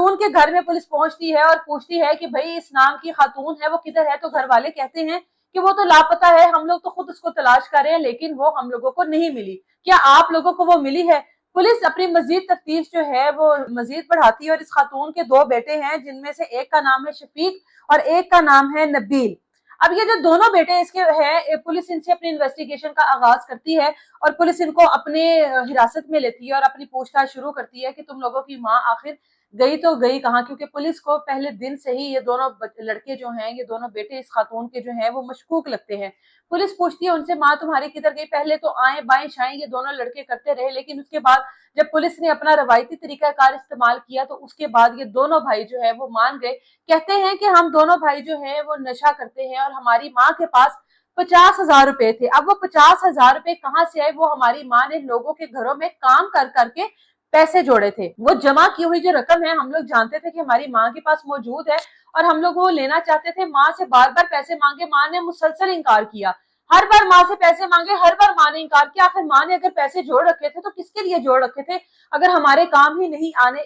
खातून के घर में पुलिस पहुंचती है और पूछती है कि भाई इस नाम की खातून है वो किधर है, तो घर वाले कहते हैं कि वो तो लापता है, हम लोग तो खुद उसको तलाश कर रहे हैं लेकिन वो हम लोगों को नहीं मिली, क्या आप लोगों को वो मिली है? पुलिस अपनी मजीद तफ्तीश जो है वो मजीद बढ़ाती है और इस खातून के 2 बेटे हैं जिनमें से एक का नाम है शफीक और एक का नाम है नबील। अब ये जो दोनों बेटे इसके हैं, पुलिस इनसे अपनी इन्वेस्टिगेशन का आगाज करती है और पुलिस इनको अपने हिरासत में लेती है और अपनी पूछताछ शुरू करती है कि तुम लोगों की माँ आखिर गई तो गई कहाँ, क्योंकि पुलिस को पहले दिन से ही ये दोनों लड़के जो हैं, ये दोनों बेटे इस खातून के जो हैं वो मशकूक लगते हैं। पुलिस पूछती है उनसे, माँ तुम्हारी किधर गई? पहले तो आए बाएं शाएं ये दोनों लड़के करते रहे, लेकिन उसके बाद जब पुलिस ने अपना रवायती तरीकाकार इस्तेमाल किया तो उसके बाद ये दोनों भाई जो है वो मान गए। कहते हैं कि हम दोनों भाई जो है वो नशा करते हैं और हमारी माँ के पास 50,000 रुपए थे। अब वो 50,000 रुपए कहाँ से आए? वो हमारी माँ ने लोगों के घरों में काम कर करके पैसे जोड़े थे। वो जमा की हुई जो रकम है, हम लोग जानते थे कि हमारी माँ के पास मौजूद है और हम लोग वो लेना चाहते थे। माँ से बार बार पैसे मांगे, माँ ने मुसलसल इनकार किया। हर बार माँ से पैसे मांगे, हर बार माँ ने इनकार किया। आखिर माँ ने अगर पैसे जोड़ रखे थे तो किसके लिए जोड़ रखे थे, अगर हमारे काम ही नहीं आने